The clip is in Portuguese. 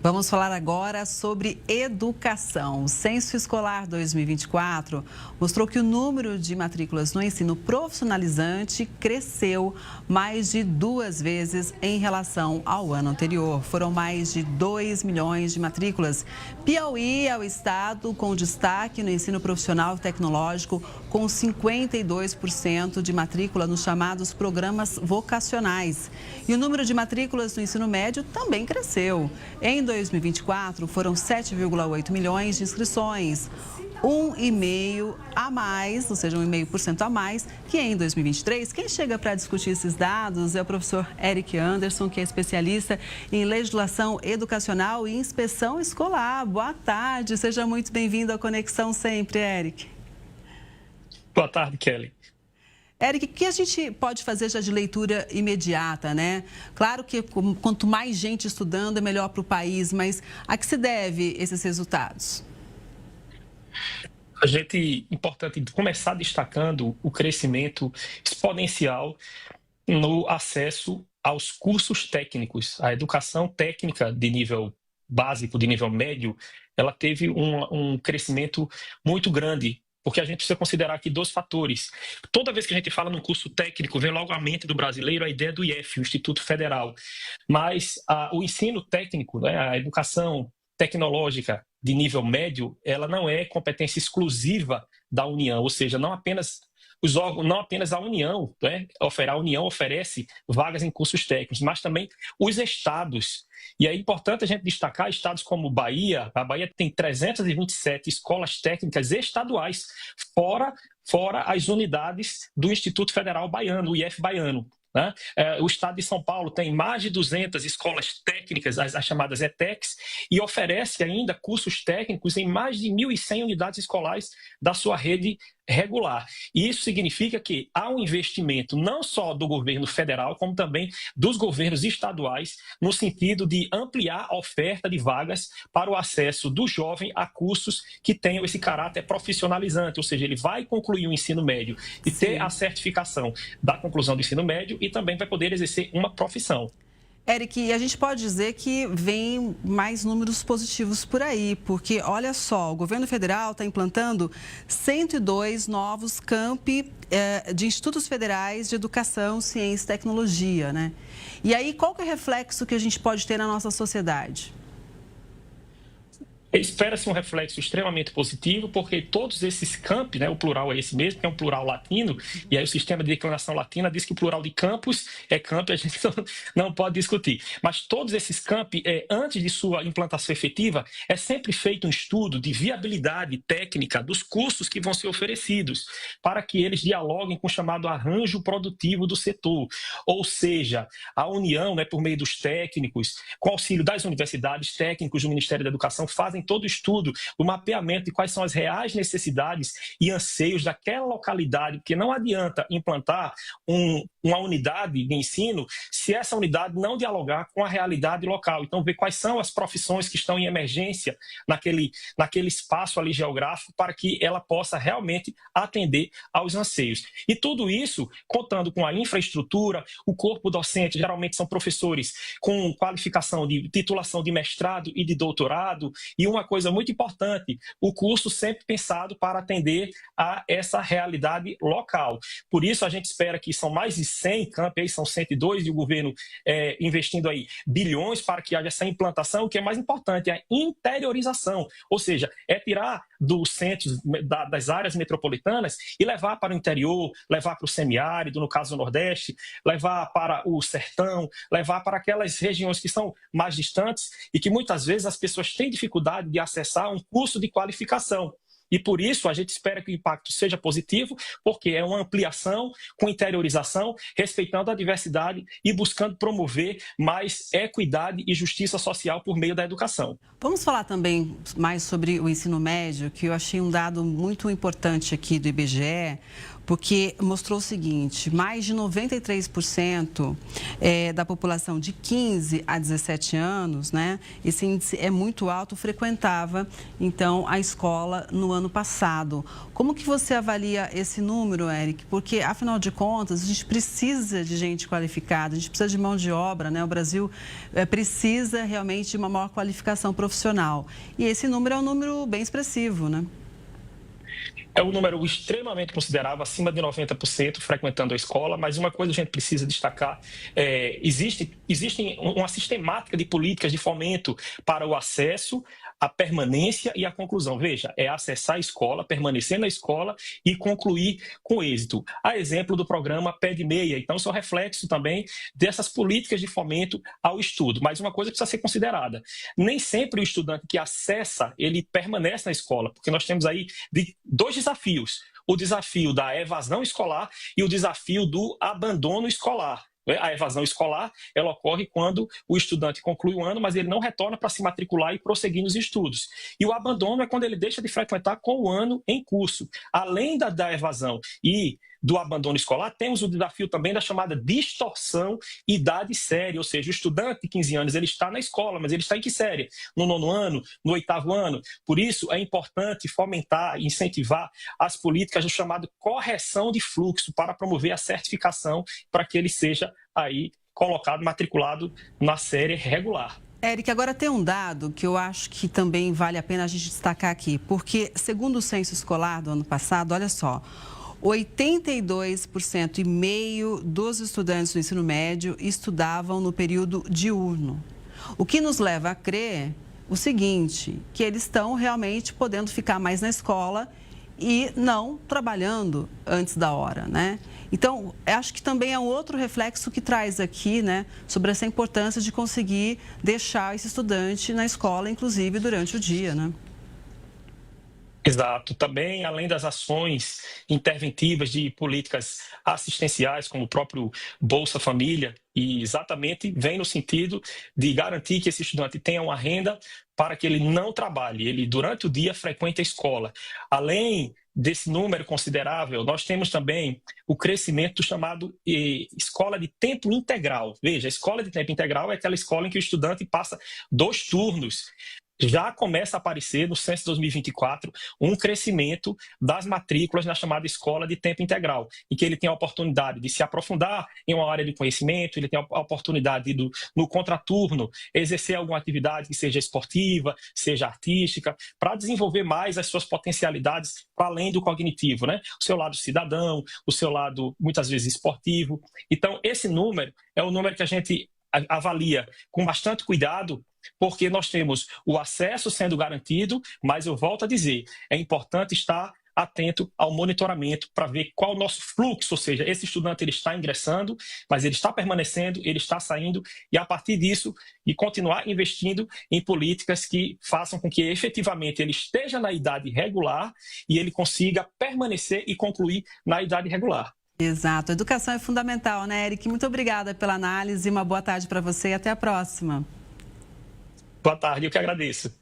Vamos falar agora sobre educação. O Censo Escolar 2024 mostrou que o número de matrículas no ensino profissionalizante cresceu mais de 2 vezes em relação ao ano anterior. Foram mais de 2 milhões de matrículas. Piauí é o estado com destaque no ensino profissional e tecnológico, com 52% de matrícula nos chamados programas vocacionais. E o número de matrículas no ensino médio também cresceu. Em 2024, foram 7,8 milhões de inscrições, 1,5% a mais, ou seja, 1,5% a mais que em 2023. Quem chega para discutir esses dados é o professor Eric Anderson, que é especialista em legislação educacional e inspeção escolar. Boa tarde, seja muito bem-vindo à Conexão Sempre, Eric. Boa tarde, Kelly. Eric, o que a gente pode fazer já de leitura imediata, né? Claro que quanto mais gente estudando é melhor para o país, mas a que se deve esses resultados? Importante começar destacando o crescimento exponencial no acesso aos cursos técnicos. A educação técnica de nível básico, de nível médio, ela teve um crescimento muito grande. Porque a gente precisa considerar aqui 2 fatores. Toda vez que a gente fala num curso técnico, vem logo à mente do brasileiro a ideia do IF, o Instituto Federal. Mas o ensino técnico, né, a educação tecnológica de nível médio, ela não é competência exclusiva da União, ou seja, não apenas os órgãos, não apenas a União, né? A União oferece vagas em cursos técnicos, mas também os estados. E é importante a gente destacar estados como Bahia. A Bahia tem 327 escolas técnicas estaduais, fora as unidades do Instituto Federal Baiano, o IF Baiano. Né? O estado de São Paulo tem mais de 200 escolas técnicas, as chamadas ETECs, e oferece ainda cursos técnicos em mais de 1.100 unidades escolares da sua rede regular. E isso significa que há um investimento não só do governo federal, como também dos governos estaduais, no sentido de ampliar a oferta de vagas para o acesso do jovem a cursos que tenham esse caráter profissionalizante, ou seja, ele vai concluir o ensino médio e ter a certificação da conclusão do ensino médio e também vai poder exercer uma profissão. Eric, a gente pode dizer que vem mais números positivos por aí, porque, olha só, o governo federal está implantando 102 novos campi de institutos federais de educação, ciência e tecnologia, né? E aí, qual que é o reflexo que a gente pode ter na nossa sociedade? Espera-se um reflexo extremamente positivo, porque todos esses campi, né, o plural é esse mesmo, que é um plural latino, e aí o sistema de declinação latina diz que o plural de campus é campi, a gente não pode discutir. Mas todos esses campi, antes de sua implantação efetiva, é sempre feito um estudo de viabilidade técnica dos cursos que vão ser oferecidos, para que eles dialoguem com o chamado arranjo produtivo do setor. Ou seja, a União, né, por meio dos técnicos, com auxílio das universidades, técnicos do Ministério da Educação, fazem todo o estudo, o mapeamento de quais são as reais necessidades e anseios daquela localidade, porque não adianta implantar uma unidade de ensino se essa unidade não dialogar com a realidade local. Então, ver quais são as profissões que estão em emergência naquele espaço ali geográfico para que ela possa realmente atender aos anseios. E tudo isso contando com a infraestrutura, o corpo docente, geralmente são professores com qualificação de titulação de mestrado e de doutorado. E uma coisa muito importante, o curso sempre pensado para atender a essa realidade local. Por isso, a gente espera que são mais de 100 campi, são 102, e o governo investindo aí bilhões para que haja essa implantação. O que é mais importante é a interiorização, ou seja, é tirar dos centros, das áreas metropolitanas e levar para o interior, levar para o semiárido, no caso do Nordeste, levar para o sertão, levar para aquelas regiões que são mais distantes e que muitas vezes as pessoas têm dificuldade de acessar um curso de qualificação. E por isso a gente espera que o impacto seja positivo, porque é uma ampliação com interiorização, respeitando a diversidade e buscando promover mais equidade e justiça social por meio da educação. Vamos falar também mais sobre o ensino médio, que eu achei um dado muito importante aqui do IBGE, porque mostrou o seguinte, mais de 93% da população de 15 a 17 anos, né, esse índice é muito alto, frequentava, então, a escola no ano passado. Como que você avalia esse número, Eric? Porque, afinal de contas, a gente precisa de gente qualificada, a gente precisa de mão de obra, né? O Brasil precisa realmente de uma maior qualificação profissional. E esse número é um número bem expressivo, né? É um número extremamente considerável, acima de 90% frequentando a escola, mas uma coisa a gente precisa destacar, existe uma sistemática de políticas de fomento para o acesso, a permanência e a conclusão. Veja, é acessar a escola, permanecer na escola e concluir com êxito. A exemplo do programa Pé de Meia, então isso é um reflexo também dessas políticas de fomento ao estudo, mas uma coisa precisa ser considerada, nem sempre o estudante que acessa, ele permanece na escola, porque nós temos aí dois desafios, o desafio da evasão escolar e o desafio do abandono escolar. A evasão escolar, ela ocorre quando o estudante conclui o ano, mas ele não retorna para se matricular e prosseguir nos estudos. E o abandono é quando ele deixa de frequentar com o ano em curso. Além da evasão e do abandono escolar, temos o desafio também da chamada distorção idade série, ou seja, o estudante de 15 anos, ele está na escola, mas ele está em que série? No 9º ano, no 8º ano. Por isso, é importante fomentar e incentivar as políticas do chamado correção de fluxo para promover a certificação para que ele seja aí colocado, matriculado na série regular. Eric, agora tem um dado que eu acho que também vale a pena a gente destacar aqui, porque segundo o censo escolar do ano passado, olha só, 82,5% dos estudantes do ensino médio estudavam no período diurno. O que nos leva a crer o seguinte, que eles estão realmente podendo ficar mais na escola e não trabalhando antes da hora, né? Então, acho que também é um outro reflexo que traz aqui, né, sobre essa importância de conseguir deixar esse estudante na escola, inclusive durante o dia, né? Exato. Também, além das ações interventivas de políticas assistenciais, como o próprio Bolsa Família, e exatamente vem no sentido de garantir que esse estudante tenha uma renda para que ele não trabalhe, ele durante o dia frequente a escola. Além desse número considerável, nós temos também o crescimento do chamado escola de tempo integral. Veja, a escola de tempo integral é aquela escola em que o estudante passa 2 turnos. Já começa a aparecer no censo 2024 um crescimento das matrículas na chamada escola de tempo integral, em que ele tem a oportunidade de se aprofundar em uma área de conhecimento, ele tem a oportunidade de, no contraturno, exercer alguma atividade que seja esportiva, seja artística, para desenvolver mais as suas potencialidades para além do cognitivo, né? O seu lado cidadão, o seu lado, muitas vezes, esportivo. Então, esse número é o número que a gente avalia com bastante cuidado, porque nós temos o acesso sendo garantido, mas eu volto a dizer, é importante estar atento ao monitoramento para ver qual é o nosso fluxo, ou seja, esse estudante ele está ingressando, mas ele está permanecendo, ele está saindo, e a partir disso, e continuar investindo em políticas que façam com que efetivamente ele esteja na idade regular e ele consiga permanecer e concluir na idade regular. Exato. A educação é fundamental, né, Eric? Muito obrigada pela análise, uma boa tarde para você e até a próxima. Boa tarde, eu que agradeço.